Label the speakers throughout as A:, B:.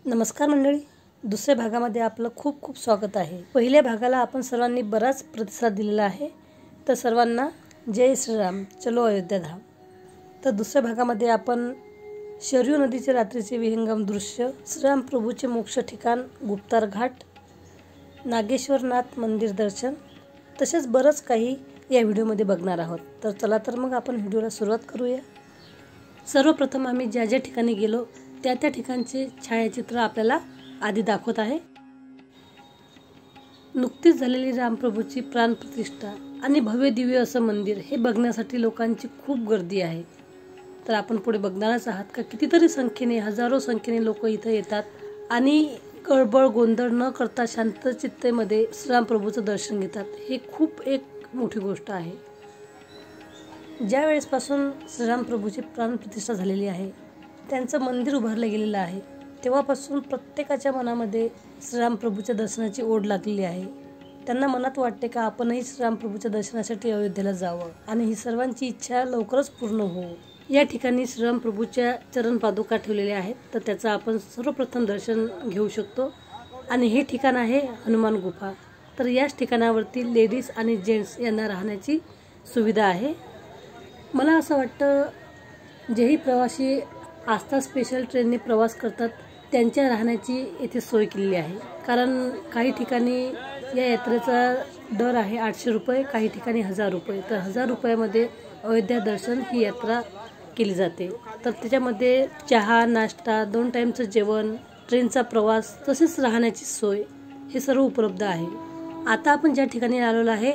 A: नमस्कार मंडळी, दुसऱ्या भागामध्ये आपलं खूप खूप स्वागत आहे। पहिल्या भागाला आपण सर्वांनी बराच प्रतिसाद दिलेला आहे, तर सर्वांना जय श्रीराम, चलो अयोध्या धाम। तर दुसऱ्या भागामध्ये आपण शरयू नदीचे रात्रीचे विहंगम दृश्य, श्रीराम प्रभूचे मोक्ष ठिकाण गुप्तार घाट, नागेश्वरनाथ मंदिर दर्शन, तसेच बरंच काही या व्हिडिओमध्ये बघणार आहोत। तर चला तर मग आपण व्हिडिओला सुरुवात करूया। सर्वप्रथम आम्ही ज्या ज्या ठिकाणी गेलो त्या ठिकाणचे छायाचित्र आपल्याला आधी दाखवत आहे। नुकतीच झालेली रामप्रभूची प्राणप्रतिष्ठा आणि भव्य दिव्य असं मंदिर हे बघण्यासाठी लोकांची खूप गर्दी आहे। तर आपण पुढे बघणारच आहात का कितीतरी संख्येने, हजारो संख्येने लोक इथे येतात आणि गडबड गोंधळ न करता शांत चित्तेमध्ये श्रीरामप्रभूचं दर्शन घेतात। हे खूप एक मोठी गोष्ट आहे। ज्या वेळेसपासून श्रीरामप्रभूची प्राणप्रतिष्ठा झालेली आहे, त्यांचं मंदिर उभारलं गेलेलं आहे, तेव्हापासून प्रत्येकाच्या मनामध्ये श्रीरामप्रभूच्या दर्शनाची ओढ लागलेली आहे। त्यांना मनात वाटते का आपणही श्रीरामप्रभूच्या दर्शनासाठी अयोध्येला जावं आणि ही सर्वांची इच्छा लवकरच पूर्ण हो। या ठिकाणी श्रीरामप्रभूच्या चरण पादुका ठेवलेल्या आहेत, तर त्याचं आपण सर्वप्रथम दर्शन घेऊ शकतो। आणि हे ठिकाण आहे हनुमान गुफा। तर याच ठिकाणावरती लेडीज आणि जेंट्स यांना राहण्याची सुविधा आहे। मला असं वाटतं जेही प्रवासी आस्था स्पेशल ट्रेनने प्रवास करतात त्यांच्या राहण्याची येथे सोय केलेली आहे। कारण काही ठिकाणी या यात्रेचा दर आहे 800 रुपये, काही ठिकाणी 1000 रुपये। तर 1000 रुपयामध्ये अयोध्या दर्शन ही यात्रा केली जाते। तर त्याच्यामध्ये चहा, नाश्ता, 2 टाईमचं जेवण, ट्रेनचा प्रवास, तसेच राहण्याची सोय हे सर्व उपलब्ध आहे। आता आपण ज्या ठिकाणी आलेलो आहे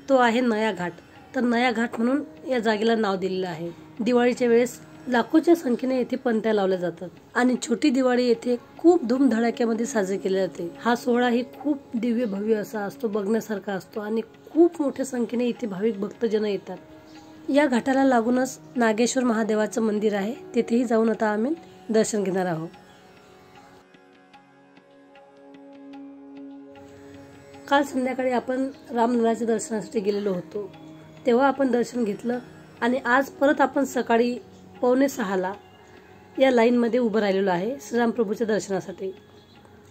A: तो आहे नया घाट। तर नया घाट म्हणून या जागेला नाव दिलेलं आहे। दिवाळीच्या वेळेस लाखोच्या संख्येने येथे पंत्या लावल्या जातात आणि छोटी दिवाळी येथे खूप धूमधडाक्यामध्ये साजरी केली जाते। हा सोहळा ही खूप दिव्य भव्य असा असतो, बघण्यासारखा असतो आणि खूप मोठ्या संख्येने इथे भाविक भक्तजन येतात। या घाटाला लागूनच नागेश्वर महादेवाचं मंदिर आहे, तेथेही जाऊन आता आम्ही दर्शन घेणार आहोत। काल संध्याकाळी आपण रामललाच्या दर्शनासाठी गेलेलो होतो, तेव्हा आपण दर्शन घेतलं आणि आज परत आपण सकाळी 5:45 या लाईनमध्ये उभं राहिलेलो आहे श्रीरामप्रभूच्या दर्शनासाठी।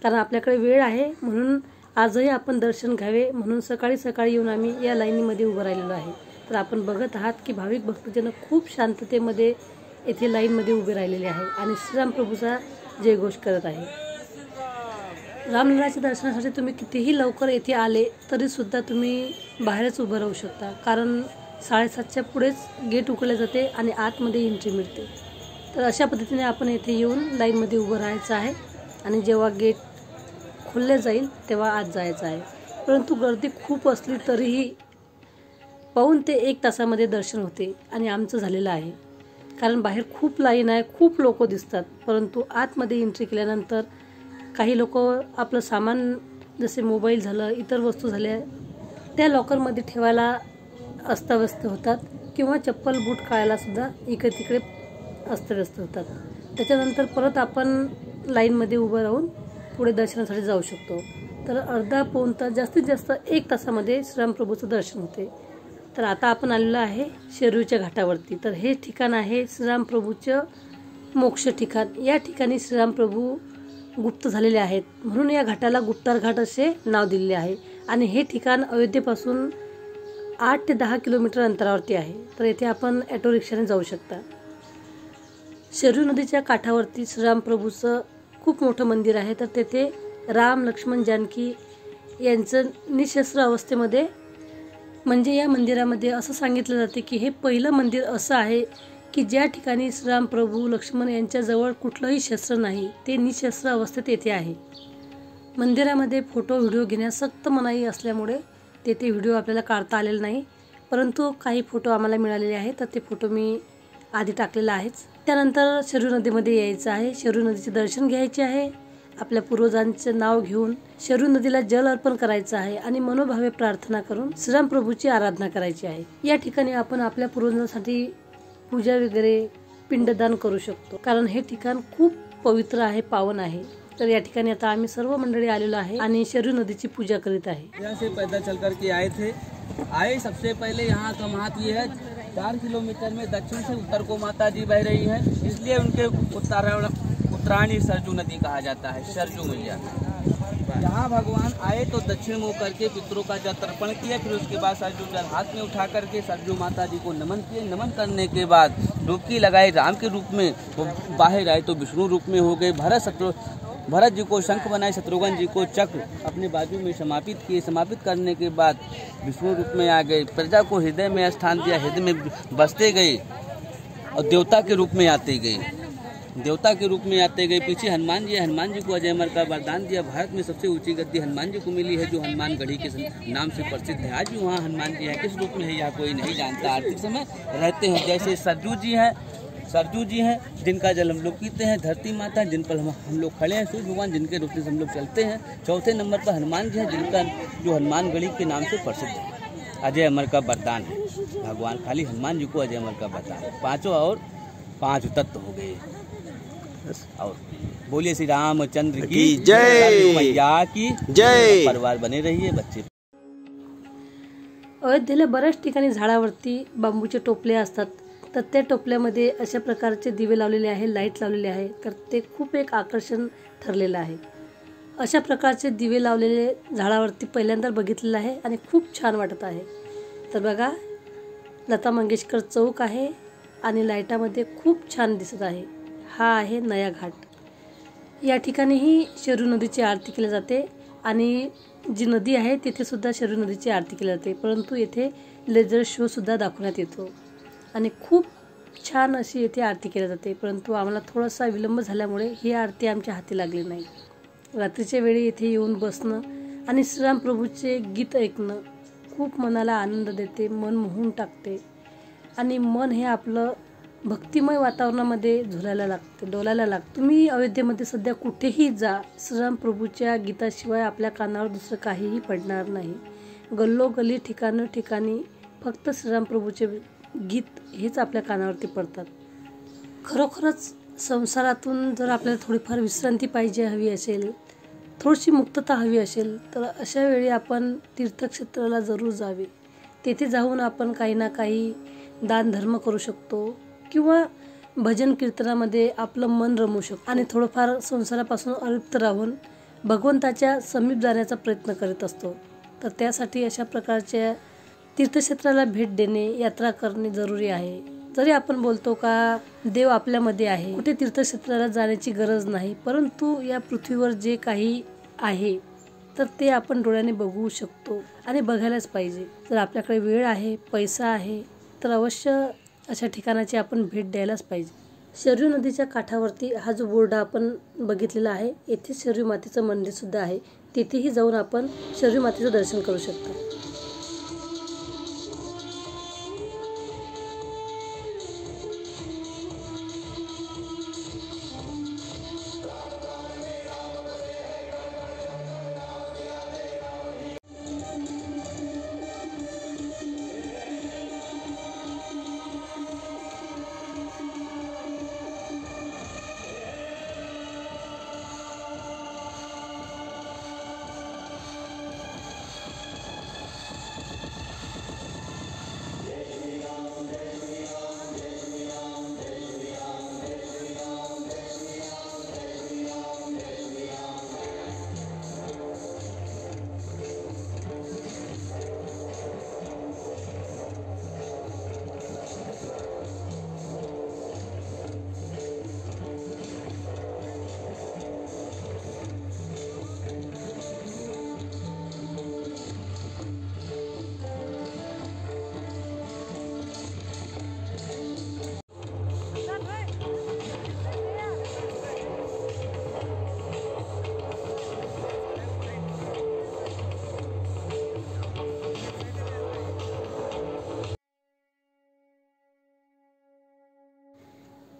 A: कारण आपल्याकडे वेळ आहे म्हणून आजही आपण दर्शन घ्यावे म्हणून सकाळी येऊन आम्ही या लाईनीमध्ये उभं राहिलेलो आहे। तर आपण बघत आहात की भाविक भक्तजन खूप शांततेमध्ये येथे लाईनमध्ये उभे राहिलेले आहे आणि श्रीरामप्रभूचा जयघोष करत आहे। रामललाच्या दर्शनासाठी तुम्ही कितीही लवकर येथे आले तरी सुद्धा तुम्ही बाहेरच उभं राहू शकता, कारण 7:30च्या पुढेच गेट उघडले जाते आणि आतमध्ये एंट्री मिळते। तर अशा पद्धतीने आपण येथे येऊन लाईनमध्ये उभं राहायचं आहे आणि जेव्हा गेट खुलले जाईल तेव्हा आत जायचं आहे। परंतु गर्दी खूप असली तरीही 1 ते 1 तासामध्ये दर्शन होते आणि आमचं झालेलं आहे। कारण बाहेर खूप लाईन आहे, खूप लोक दिसतात, परंतु आतमध्ये एंट्री केल्यानंतर काही लोक आपलं सामान जसे मोबाईल झालं, इतर वस्तू झाल्या, त्या लॉकरमध्ये ठेवायला अस्ताव्यस्त होतात किंवा चप्पल बूट काढायला सुद्धा इकडे तिकडे अस्तव्यस्त होतात। त्याच्यानंतर परत आपण लाईनमध्ये उभं राहून पुढे दर्शनासाठी जाऊ शकतो। तर अर्धा पाऊण तास, जास्तीत जास्त 1 तासामध्ये श्रीरामप्रभूचं दर्शन होते। तर आता आपण आलेलो आहे शरयूच्या घाटावरती। तर हे ठिकाण आहे श्रीरामप्रभूचं मोक्ष ठिकाण। या ठिकाणी श्रीरामप्रभू गुप्त झालेले आहेत म्हणून या घाटाला गुप्तार घाट असे नाव दिलेले आहे आणि हे ठिकाण अयोध्येपासून 8 ते 10 किलोमीटर अंतरावरती आहे। तर येथे आपण ऑटो रिक्षाने जाऊ शकता। शरयू नदीच्या काठावरती श्रीरामप्रभूचं खूप मोठं मंदिर आहे। तर तेथे राम, लक्ष्मण, जानकी यांचं निशस्त्र अवस्थेमध्ये, म्हणजे या मंदिरामध्ये असं सांगितलं जाते की हे पहिलं मंदिर असं आहे की ज्या ठिकाणी श्रीरामप्रभू, लक्ष्मण यांच्याजवळ कुठलंही शस्त्र नाही, ते निशस्त्र अवस्थेत येथे आहे। मंदिरामध्ये फोटो व्हिडिओ घेण्यास सक्त मनाई असल्यामुळे तेथे व्हिडिओ आपल्याला काढता आलेला नाही, परंतु काही फोटो आम्हाला मिळालेले आहेत, तर ते फोटो मी आधी टाकलेला आहेच। त्यानंतर शरयू नदीमध्ये यायचं आहे, शरयू नदीचे दर्शन घ्यायचे आहे, आपल्या पूर्वजांचं नाव घेऊन शरयू नदीला जल अर्पण करायचं आहे आणि मनोभावे प्रार्थना करून श्रीरामप्रभूची आराधना करायची आहे। या ठिकाणी आपण आपल्या पूर्वजांसाठी पूजा वगैरे पिंडदान करू शकतो, कारण हे ठिकाण खूप पवित्र आहे, पावन आहे। तर या ठिकाणी आता आम्ही सर्व मंडळी आलेलो आहे आणि शरयू नदीची पूजा करीत आहे।
B: यहाँ से पैदल चल करके आए सबसे पहले यहाँ का महत्व ये है 4 किलोमीटर में दक्षिण से उत्तर को माता जी बह रही है, इसलिए उनके उत्तरायणी सरजू नदी कहा जाता है, सरजू मैया। यहाँ भगवान आए तो दक्षिण मुँह करके पितरों का जल तर्पण किया, फिर उसके बाद सरजू जल हाथ में उठा करके सरजू माता जी को नमन किए। नमन करने के बाद डुबकी लगाई, राम के रूप में वो बाहर आए तो विष्णु रूप में हो गए। भरत जी को शंख बनाए, शत्रुघ्न जी को चक्र अपने बाजू में समापित किए। समापित करने के बाद विष्णु रूप में आ गए। प्रजा को हृदय में स्थान दिया, हृदय में बसते गए और देवता के रूप में आते गए। देवता के रूप में आते गए। पीछे हनुमान जी को अजय अमर का वरदान दिया। भारत में सबसे ऊंची गद्दी हनुमान जी को मिली है, जो हनुमान गढ़ी के नाम से प्रसिद्ध है। आज भी वहाँ हनुमान जी है, किस रूप में है यह कोई नहीं जानता। आरती समय रहते हैं। जैसे सरजू जी हैं जिनका जल हम लोग पीते हैं। धरती माता जिन पर हम लोग खड़े हैं, सूर्य भगवान जिनके रूप से हम लोग चलते हैं। चौथे नंबर पर हनुमान जी हैं, जिनका जो हनुमान गढ़ी के नाम से प्रसिद्ध है। अजय अमर का वरदान है भगवान, खाली हनुमान जी को अजय अमर का वरदान है। पांचों और 5 तत्व हो गए। और बोलिए श्री रामचंद्र की जय, मैया की जय। परिवार बने रहिए, बच्चे।
A: अयोध्येला बऱ्याच ठिकाणी झाडावरती बांबूचे टोपले असतात, तर त्या टोपल्यामध्ये अशा प्रकारचे दिवे लावलेले आहे, लाईट लावलेले आहे, तर ते खूप एक आकर्षण ठरलेलं आहे। अशा प्रकारचे दिवे लावलेले झाडावरती पहिल्यांदा बघितलेलं आहे आणि खूप छान वाटत आहे। तर बघा, लता मंगेशकर चौक आहे आणि लाईटामध्ये खूप छान दिसत आहे। हा आहे नया घाट। या ठिकाणीही शरयू नदीची आरती केली जाते आणि जी नदी आहे तिथे सुद्धा शरयू नदीची आरती केली जाते, परंतु येथे लेझर शो सुद्धा दाखवण्यात येतो आणि खूप छान अशी येथे आरती केली जाते। परंतु आम्हाला थोडासा विलंब झाल्यामुळे ही आरती आमच्या हाती लागली नाही। रात्रीच्या वेळी येथे येऊन बसणं आणि श्रीराम प्रभूचे गीत ऐकणं खूप मनाला आनंद देते, मन मोहून टाकते आणि मन हे आपलं भक्तिमय वातावरणामध्ये झुलायला लागते, डोलायला लागते। तुम्ही अयोध्येमध्ये सध्या कुठेही जा, श्रीराम प्रभूच्या गीताशिवाय आपल्या कानावर दुसरं काहीही पडणार नाही। गल्लोगल्ली ठिकाणी फक्त श्रीराम प्रभूचे गीत हेच आपल्या कानावरती पडतात। खरोखरच संसारातून जर आपल्याला थोडीफार विश्रांती पाहिजे हवी असेल, थोडीशी मुक्तता हवी असेल, तर अशा वेळी आपण तीर्थक्षेत्राला जरूर जावे। तेथे जाऊन आपण काही ना काही दान धर्म करू शकतो किंवा भजन कीर्तनामध्ये आपलं मन रमवू शकतो आणि थोडंफार संसारापासून अलिप्त राहून भगवंताच्या समीप जाण्याचा प्रयत्न करीत असतो। तर त्यासाठी अशा प्रकारच्या तीर्थक्षेत्राला भेट देणे, यात्रा करणे जरुरी आहे। जरी आपण बोलतो का देव आपल्यामध्ये आहे, कुठे तीर्थक्षेत्राला जाण्याची गरज नाही, परंतु या पृथ्वीवर जे काही आहे तर ते आपण डोळ्याने बघू शकतो आणि बघायलाच पाहिजे। जर आपल्याकडे वेळ आहे, पैसा आहे, तर अवश्य अशा ठिकाणाची आपण भेट द्यायलाच पाहिजे। शरयू नदीच्या काठावरती हा जो बोर्ड आपण बघितलेला आहे, येथे शरयू मातेचं मंदिर सुद्धा आहे। तिथेही जाऊन आपण शरयू मातेचं दर्शन करू शकता।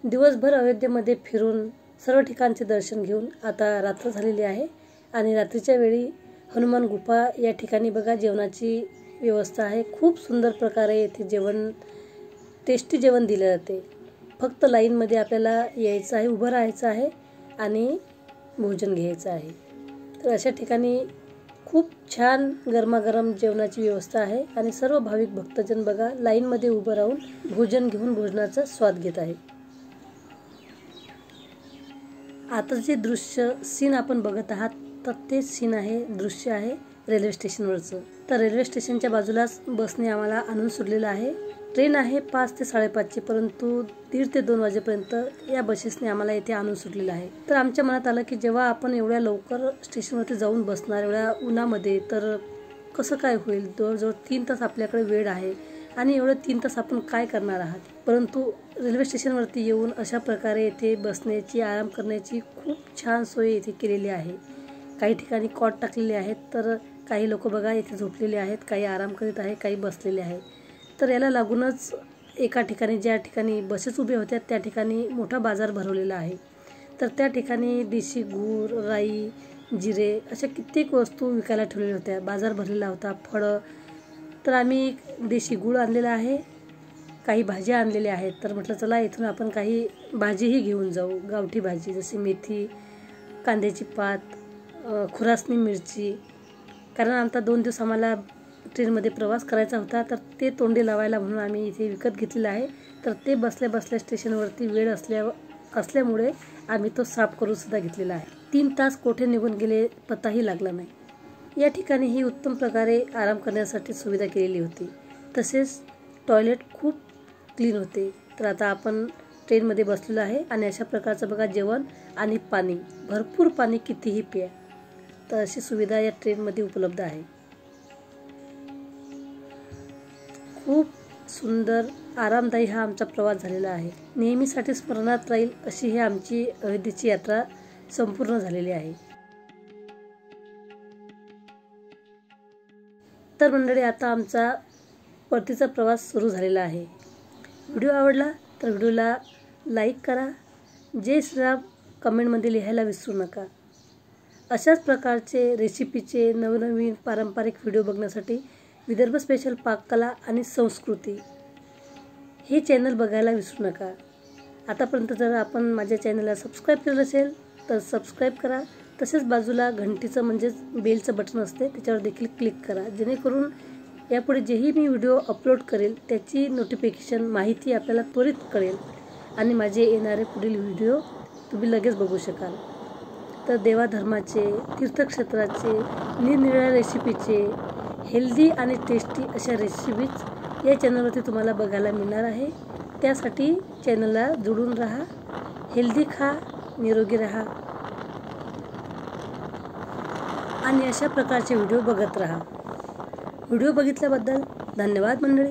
A: दिवसभर अयोध्येमध्ये फिरून सर्व ठिकाणचे दर्शन घेऊन आता रात्र झालेली आहे आणि रात्रीच्या वेळी हनुमान गुफा या ठिकाणी बघा जेवणाची व्यवस्था आहे। खूप सुंदर प्रकारे येथे जेवण, टेस्टी जेवण दिले जाते। फक्त लाईनमध्ये आपल्याला यायचं आहे, उभं राहायचं आहे आणि भोजन घ्यायचं आहे। तर अशा ठिकाणी खूप छान गरमागरम जेवणाची व्यवस्था आहे आणि सर्व भाविक भक्तजन बघा लाईनमध्ये उभं राहून भोजन घेऊन भोजनाचा स्वाद घेत आहे। आता जे सीन आपण बघत आहात तर ते सीन आहे, दृश्य आहे रेल्वे स्टेशनवरचं. तर रेल्वे स्टेशनच्या बाजूलाच बसने आम्हाला आणून सोडलेलं आहे. ट्रेन आहे 5 ते 5:30ची, परंतु 1:30 ते 2 वाजेपर्यंत या बसेसने आम्हाला इथे आणून सोडलेलं आहे. तर आमच्या मनात आलं की जेव्हा आपण एवढ्या लवकर स्टेशनवरती जाऊन बसणार एवढ्या उन्हामध्ये, तर कसं काय होईल. जवळजवळ 3 तास आपल्याकडे वेळ आहे आणि एवढे 3 तास आपण काय करणार आहात. परंतु रेल्वे स्टेशनवरती येऊन अशा प्रकारे येथे बसण्याची, आराम करण्याची खूप छान सोय इथे केलेली आहे. काही ठिकाणी कॉट टाकलेले आहेत, तर काही लोक बघा इथे झोपलेले आहेत, काही आराम करीत आहे, काही बसलेले आहेत. तर याला लागूनच एका ठिकाणी, ज्या ठिकाणी बसेस उभ्या होत्या त्या ठिकाणी मोठा बाजार भरवलेला आहे. तर त्या ठिकाणी देशी गूळ, राई, जिरे अशा कित्येक वस्तू विकायला ठेवलेल्या होत्या. बाजार भरलेला होता. फळं. तर आम्ही देशी गूळ आणलेला आहे, काही भाज्या आणलेल्या आहेत. तर म्हटलं चला इथून आपण काही भाजीही घेऊन जाऊ. गावठी भाजी जशी मेथी, कांद्याची पात, खुरासणी मिरची. कारण आता 2 दिवस आम्हाला ट्रेनमध्ये प्रवास करायचा होता, तर ते तोंडी लावायला म्हणून आम्ही इथे विकत घेतलेलं आहे. तर ते बसल्या बसल्या स्टेशनवरती वेळ असल्यामुळे आम्ही तो साफ करून सुद्धा घेतलेला आहे. 3 तास कोठे निघून गेले पत्ताही लागला नाही. या ठिकाणी ही उत्तम प्रकारे आराम करण्यासाठी सुविधा केलेली होती. तसेच टॉयलेट खूप क्लीन होते. तर आता आपण ट्रेनमध्ये बसलेलो आहे आणि अशा प्रकारचं बघा जेवण आणि पाणी, भरपूर पाणी कितीही प्या. तर अशी सुविधा या ट्रेनमध्ये उपलब्ध आहे. खूप सुंदर, आरामदायी हा आमचा प्रवास झालेला आहे. नेहमीसाठी स्मरणात राहील अशी ही आमची अयोध्येची यात्रा संपूर्ण झालेली आहे. तर मंडळी, आता आमचा परतीचा प्रवास सुरू झालेला आहे. व्हिडिओ आवडला तर व्हिडिओला लाईक करा. जय श्रीराम कमेंटमध्ये लिहायला विसरू नका. अशाच प्रकारचे रेसिपीचे नवनवीन पारंपरिक व्हिडिओ बघण्यासाठी विदर्भ स्पेशल पाककला आणि संस्कृती हे चॅनल बघायला विसरू नका. आतापर्यंत जर आपण माझ्या चॅनलला सबस्क्राईब केलं असेल तर सबस्क्राईब करा. तसेच बाजूला घंटीचं म्हणजेच बेलचं बटन असते, त्याच्यावर देखील क्लिक करा, जेणेकरून यापुढे जेही मी व्हिडिओ अपलोड करेल त्याची नोटिफिकेशन, माहिती आपल्याला त्वरित कळेल आणि माझे येणारे पुढील व्हिडिओ तुम्ही लगेच बघू शकाल. तर देवाधर्माचे, तीर्थक्षेत्राचे, निरनिराळ्या रेसिपीचे, हेल्दी आणि टेस्टी अशा रेसिपीज या चॅनलवरती तुम्हाला बघायला मिळणार आहे. त्यासाठी चॅनलला जोडून राहा. हेल्दी खा, निरोगी राहा आणि अशा प्रकारचे व्हिडिओ बघत राहा. व्हिडिओ बघितल्याबद्दल धन्यवाद मंडळी.